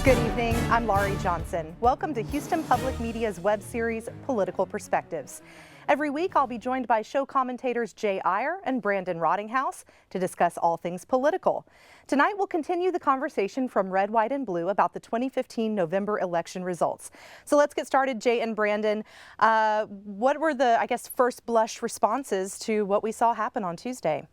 Good evening, I'm Laurie Johnson. Welcome to Houston Public Media's web series, Political Perspectives. Every week, I'll be joined by show commentators Aiyer and Brandon Rottinghaus to discuss all things political. Tonight, we'll continue the conversation from Red, White, and Blue about the 2015 November election results. So let's get started, Jay and Brandon. What were the, first blush responses to what we saw happen on Tuesday?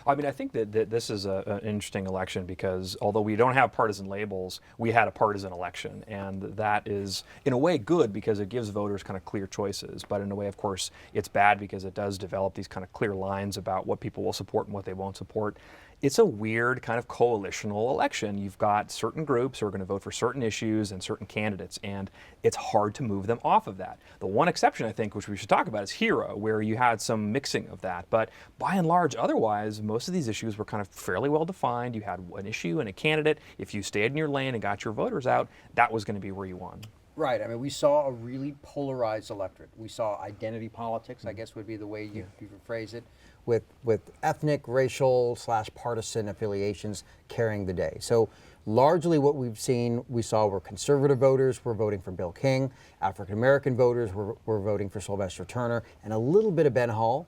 I mean, I think that this is an interesting election because although we don't have partisan labels, we had a partisan election. And that is, in a way, good because it gives voters kind of clear choices. But in a way, of course, it's bad because it does develop these kind of clear lines about what people will support and what they won't support. It's a weird kind of coalitional election. You've got certain groups who are going to vote for certain issues and certain candidates, and it's hard to move them off of that. The one exception, I think, which we should talk about is Hero, where you had some mixing of that. But by and large, otherwise, most of these issues were kind of fairly well defined. You had an issue and a candidate. If you stayed in your lane and got your voters out, that was going to be where you won. Right. I mean, we saw a really polarized electorate. We saw identity politics, I guess would be the way you would phrase it, with ethnic, racial / partisan affiliations carrying the day. So largely what we saw were conservative voters were voting for Bill King, African American voters were voting for Sylvester Turner, and a little bit of Ben Hall.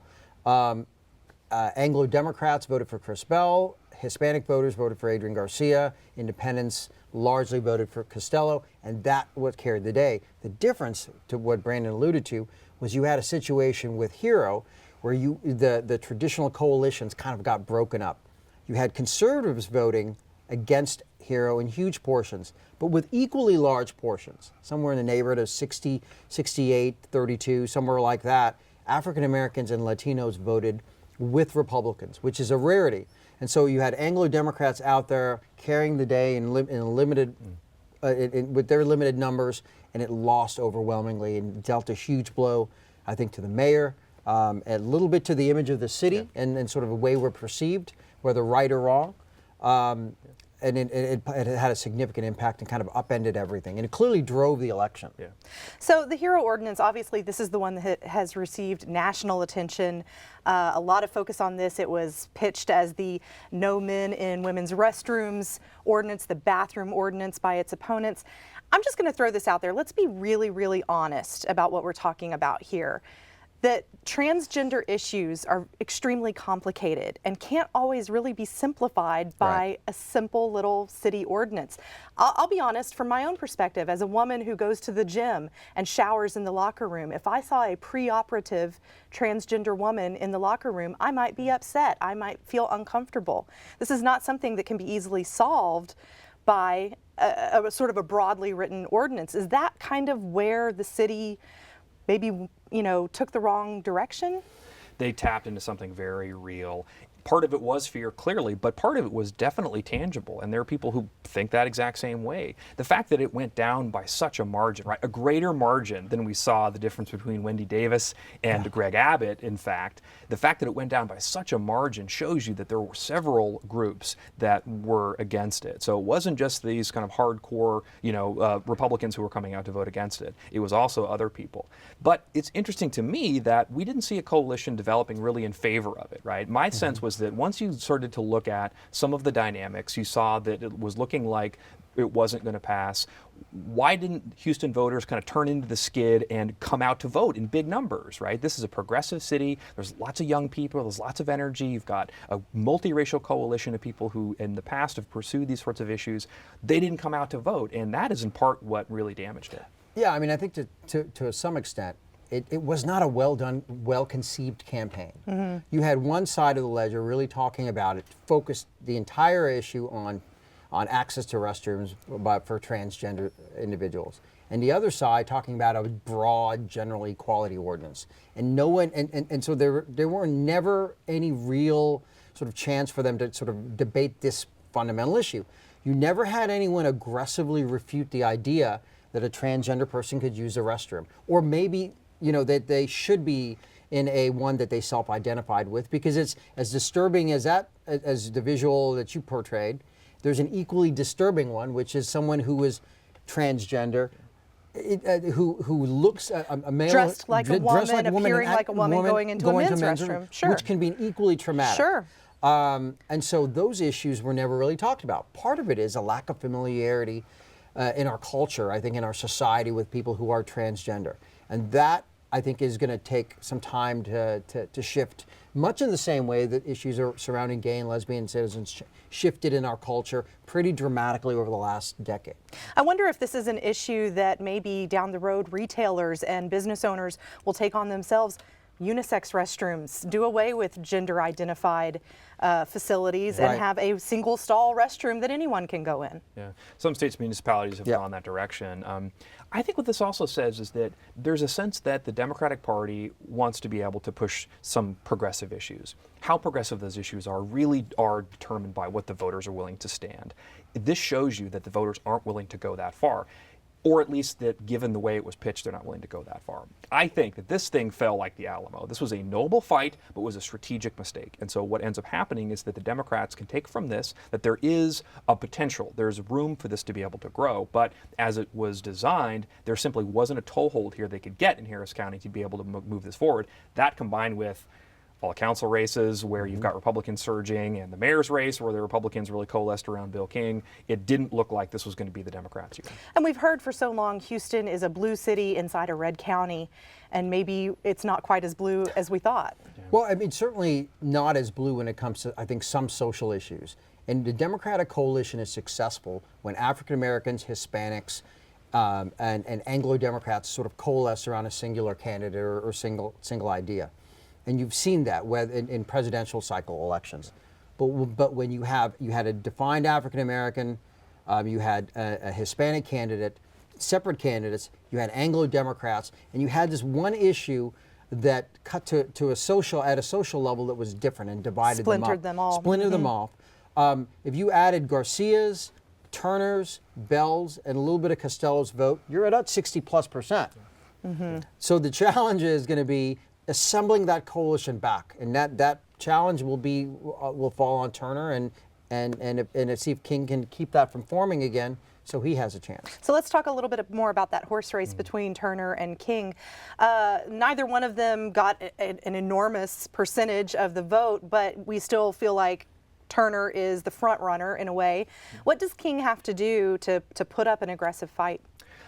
Anglo Democrats voted for Chris Bell, Hispanic voters voted for Adrian Garcia, independents largely voted for Costello, and that what carried the day. The difference, to what Brandon alluded to, was you had a situation with Hero where the traditional coalitions kind of got broken up. You had conservatives voting against Hero in huge portions, but with equally large portions, somewhere in the neighborhood of 60, 68, 32, somewhere like that. African Americans and Latinos voted with Republicans, which is a rarity. And so you had Anglo Democrats out there carrying the day in limited, with their limited numbers, and it lost overwhelmingly and dealt a huge blow, I think, to the mayor, a little bit to the image of the city, and sort of a way we're perceived, whether right or wrong. And it had a significant impact and kind of upended everything. And it clearly drove the election. Yeah. So the Hero Ordinance, obviously, this is the one that has received national attention. A lot of focus on this. It was pitched as the No Men in Women's Restrooms Ordinance, the Bathroom Ordinance by its opponents. I'm just going to throw this out there. Let's be really, really honest about what we're talking about here. That transgender issues are extremely complicated and can't always really be simplified by a simple little city ordinance. I'll be honest, from my own perspective, as a woman who goes to the gym and showers in the locker room, if I saw a preoperative transgender woman in the locker room, I might be upset. I might feel uncomfortable. This is not something that can be easily solved by a sort of a broadly written ordinance. Is that kind of where the city maybe, took the wrong direction? They tapped into something very real. Part of it was fear, clearly, but part of it was definitely tangible, and there are people who think that exact same way. The fact that it went down by such a margin, right, a greater margin than we saw the difference between Wendy Davis and Greg Abbott, in fact, the fact that it went down by such a margin shows you that there were several groups that were against it. So it wasn't just these kind of hardcore, Republicans who were coming out to vote against it. It was also other people. But it's interesting to me that we didn't see a coalition developing really in favor of it, right? My sense was that once you started to look at some of the dynamics, you saw that it was looking like it wasn't going to pass. Why didn't Houston voters kind of turn into the skid and come out to vote in big numbers, right? This is a progressive city. There's lots of young people. There's lots of energy. You've got a multiracial coalition of people who in the past have pursued these sorts of issues. They didn't come out to vote, and that is in part what really damaged it. Yeah, I mean, I think to some extent, it was not a well-done, well-conceived campaign. You had one side of the ledger really talking about it, focused the entire issue on access to restrooms for transgender individuals, and the other side talking about a broad general equality ordinance. And no one, and so there were never any real sort of chance for them to sort of debate this fundamental issue. You never had anyone aggressively refute the idea that a transgender person could use a restroom, or maybe that they should be in a one that they self-identified with, because it's as disturbing as the visual that you portrayed. There's an equally disturbing one, which is someone who is transgender, who looks a male dressed like a woman, appearing like a woman, going into a men's restroom. Sure. Which can be equally traumatic. Sure. And so those issues were never really talked about. Part of it is a lack of familiarity in our culture, I think in our society, with people who are transgender. And that, I think, is going to take some time to shift, much in the same way that issues surrounding gay and lesbian citizens shifted in our culture pretty dramatically over the last decade. I wonder if this is an issue that maybe down the road retailers and business owners will take on themselves. Unisex restrooms, do away with gender identified facilities and have a single stall restroom that anyone can go in. Yeah, some states and municipalities have gone that direction. I think what this also says is that there's a sense that the Democratic Party wants to be able to push some progressive issues. How progressive those issues are really are determined by what the voters are willing to stand. This shows you that the voters aren't willing to go that far. Or at least that given the way it was pitched, they're not willing to go that far. I think that this thing fell like the Alamo. This was a noble fight, but was a strategic mistake. And so what ends up happening is that the Democrats can take from this that there is a potential, there's room for this to be able to grow, but as it was designed, there simply wasn't a toehold here they could get in Harris County to be able to move this forward. That combined with all the council races where you've got Republicans surging and the mayor's race where the Republicans really coalesced around Bill King, it didn't look like this was going to be the Democrats' year. And we've heard for so long Houston is a blue city inside a red county, and maybe it's not quite as blue as we thought. Yeah. Well, I mean, certainly not as blue when it comes to, I think, some social issues. And the Democratic coalition is successful when African Americans, Hispanics, and Anglo-Democrats sort of coalesce around a singular candidate or single idea. And you've seen that in presidential cycle elections. But when you had a defined African American, you had a Hispanic candidate, separate candidates, you had Anglo-Democrats, and you had this one issue that cut to a social level that was different and divided Splintered them all. Splintered them off. If you added Garcia's, Turner's, Bell's, and a little bit of Costello's vote, you're at about 60+%. So the challenge is going to be assembling that coalition back, and that challenge will fall on Turner and see if King can keep that from forming again, so he has a chance. So let's talk a little bit more about that horse race between Turner and King. Neither one of them got an enormous percentage of the vote, but we still feel like Turner is the front runner in a way. What does King have to do to put up an aggressive fight?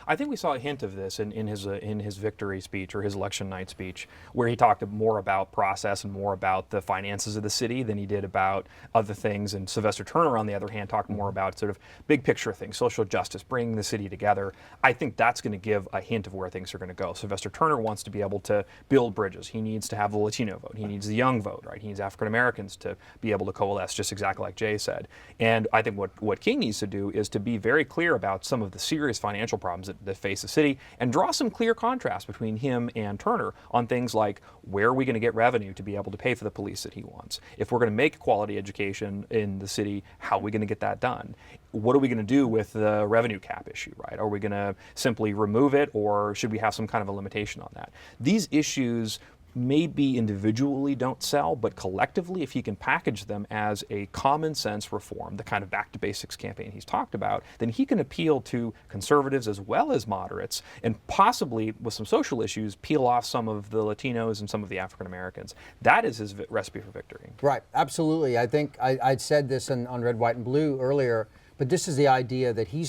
I think we saw a hint of this in his victory speech or his election night speech, where he talked more about process and more about the finances of the city than he did about other things. And Sylvester Turner, on the other hand, talked more about sort of big picture things, social justice, bringing the city together. I think that's going to give a hint of where things are going to go. Sylvester Turner wants to be able to build bridges. He needs to have the Latino vote. He needs the young vote, right? He needs African Americans to be able to coalesce, just exactly like Jay said. And I think what King needs to do is to be very clear about some of the serious financial problems that face the city and draw some clear contrast between him and Turner on things like where are we going to get revenue to be able to pay for the police that he wants? If we're going to make quality education in the city, how are we going to get that done? What are we going to do with the revenue cap issue, right? Are we going to simply remove it, or should we have some kind of a limitation on that? These issues maybe individually don't sell, but collectively, if he can package them as a common sense reform, the kind of back to basics campaign he's talked about, then he can appeal to conservatives as well as moderates, and possibly with some social issues, peel off some of the Latinos and some of the African Americans. That is his recipe for victory. Right, absolutely. I think I'd said this on Red, White, and Blue earlier, but this is the idea that he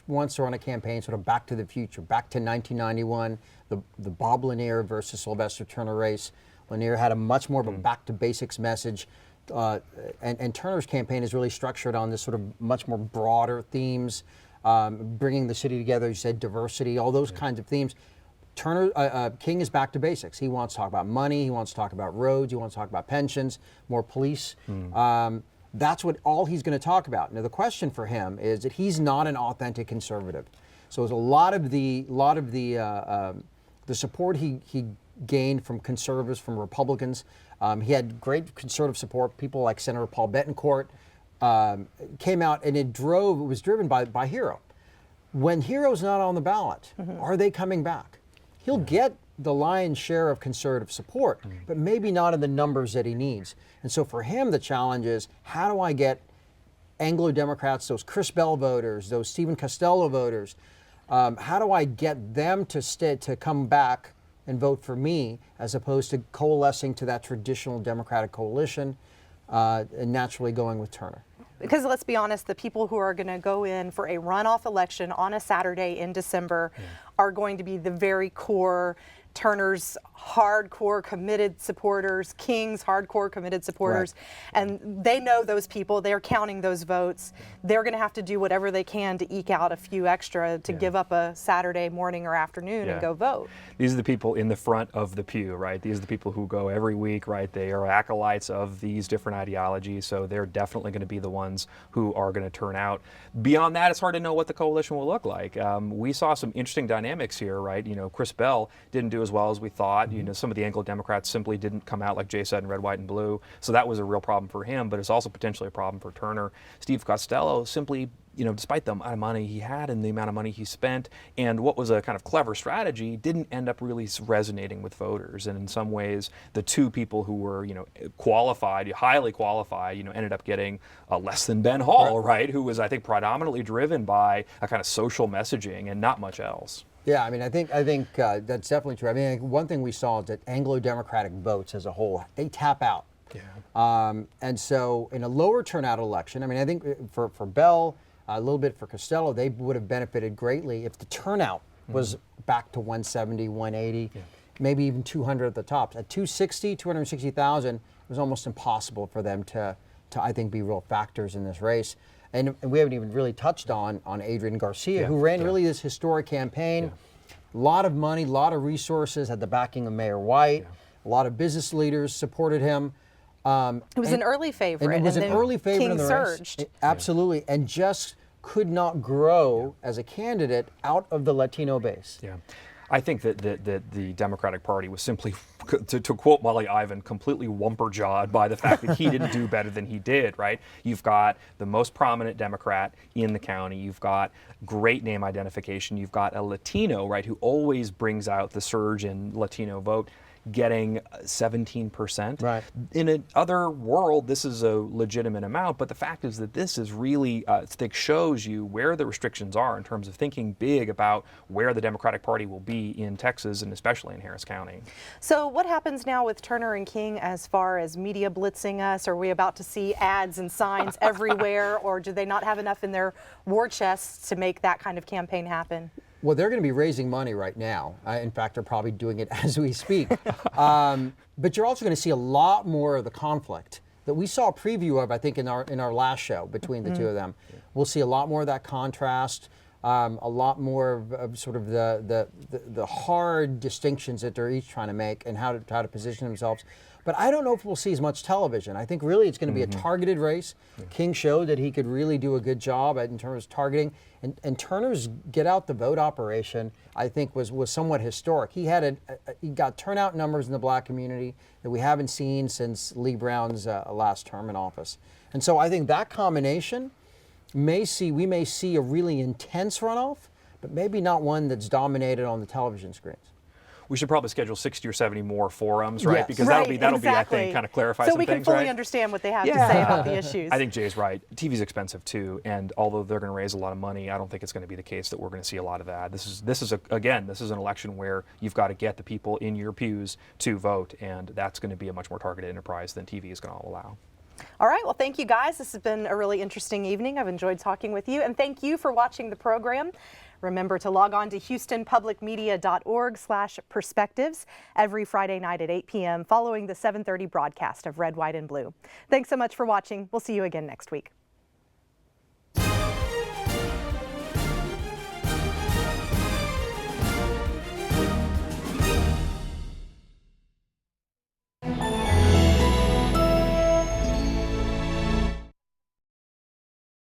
wants to run a campaign sort of back to the future, back to 1991, the Bob Lanier versus Sylvester Turner race. Lanier had a much more of a back to basics message, and Turner's campaign is really structured on this sort of much more broader themes, bringing the city together. You said diversity, all those kinds of themes. King is back to basics. He wants to talk about money. He wants to talk about roads. He wants to talk about pensions, more police. That's all he's going to talk about. Now, the question for him is that he's not an authentic conservative. So there's a lot of the support he gained from conservatives, from Republicans. He had great conservative support. People like Senator Paul Betancourt came out, and it was driven by Hero. When Hero's not on the ballot, are they coming back? He'll get the lion's share of conservative support, but maybe not in the numbers that he needs. And so for him, the challenge is, how do I get Anglo-Democrats, those Chris Bell voters, those Stephen Costello voters, how do I get them to come back and vote for me, as opposed to coalescing to that traditional Democratic coalition? naturally going with Turner. Because let's be honest, the people who are going to go in for a runoff election on a Saturday in December are going to be the very core Turner's hardcore committed supporters, King's hardcore committed supporters, and they know those people. They're counting those votes. They're going to have to do whatever they can to eke out a few extra to give up a Saturday morning or afternoon and go vote. These are the people in the front of the pew, right? These are the people who go every week, right? They are acolytes of these different ideologies, so they're definitely going to be the ones who are going to turn out. Beyond that, it's hard to know what the coalition will look like. We saw some interesting dynamics here, right? You know, Chris Bell didn't do as well as we thought. You know, some of the Anglo-Democrats simply didn't come out, like Jay said, in red, white, and blue. So that was a real problem for him, but it's also potentially a problem for Turner. Steve Costello simply, you know, despite the amount of money he had and the amount of money he spent, and what was a kind of clever strategy, didn't end up really resonating with voters. And in some ways, the two people who were, you know, qualified, highly qualified, you know, ended up getting less than Ben Hall, right? Who was, I think, predominantly driven by a kind of social messaging and not much else. Yeah, I mean, I think that's definitely true. I mean, one thing we saw is that Anglo-Democratic votes as a whole, they tap out. Yeah. And so in a lower turnout election, I mean, I think for Bell, a little bit for Costello, they would have benefited greatly if the turnout was back to 170, 180, maybe even 200 at the tops. At 260,000, it was almost impossible for them to I think, be real factors in this race. And we haven't even really touched on Adrian Garcia, who ran really this historic campaign. A lot of money, a lot of resources, had the backing of Mayor White. A lot of business leaders supported him. It was an early favorite. And it was an early favorite King in the surged. race. Absolutely. And just could not grow as a candidate out of the Latino base. Yeah. I think that the Democratic Party was simply, to quote Molly Ivan, completely whumper-jawed by the fact that he didn't do better than he did, right? You've got the most prominent Democrat in the county. You've got great name identification. You've got a Latino, right, who always brings out the surge in Latino vote, getting 17%. Right. In another world, this is a legitimate amount, but the fact is that this is really, I think, shows you where the restrictions are in terms of thinking big about where the Democratic Party will be in Texas and especially in Harris County. So what happens now with Turner and King as far as media blitzing us? Are we about to see ads and signs everywhere, or do they not have enough in their war chests to make that kind of campaign happen? Well, they're going to be raising money right now. In fact, they're probably doing it as we speak. But you're also going to see a lot more of the conflict that we saw a preview of, I think, in our last show between the two of them. We'll see a lot more of that contrast, a lot more of sort of the hard distinctions that they're each trying to make and how to position themselves. But I don't know if we'll see as much television. I think really it's going to be a targeted race. King showed that he could really do a good job in terms of targeting. And Turner's get out the vote operation, I think, was somewhat historic. He had he got turnout numbers in the black community that we haven't seen since Lee Brown's last term in office. And so I think that combination we may see a really intense runoff, but maybe not one that's dominated on the television screens. We should probably schedule 60 or 70 more forums, right? Yes. Because that'll be, I think, kind of clarify some things, right? So we can fully understand what they have to say about the issues. I think Jay's right. TV's expensive too, and although they're going to raise a lot of money, I don't think it's going to be the case that we're going to see a lot of that. This is an election where you've got to get the people in your pews to vote, and that's going to be a much more targeted enterprise than TV is going to allow. All right, well, thank you guys. This has been a really interesting evening. I've enjoyed talking with you, and thank you for watching the program. Remember to log on to houstonpublicmedia.org/perspectives every Friday night at 8 p.m. following the 7:30 broadcast of Red, White, and Blue. Thanks so much for watching. We'll see you again next week.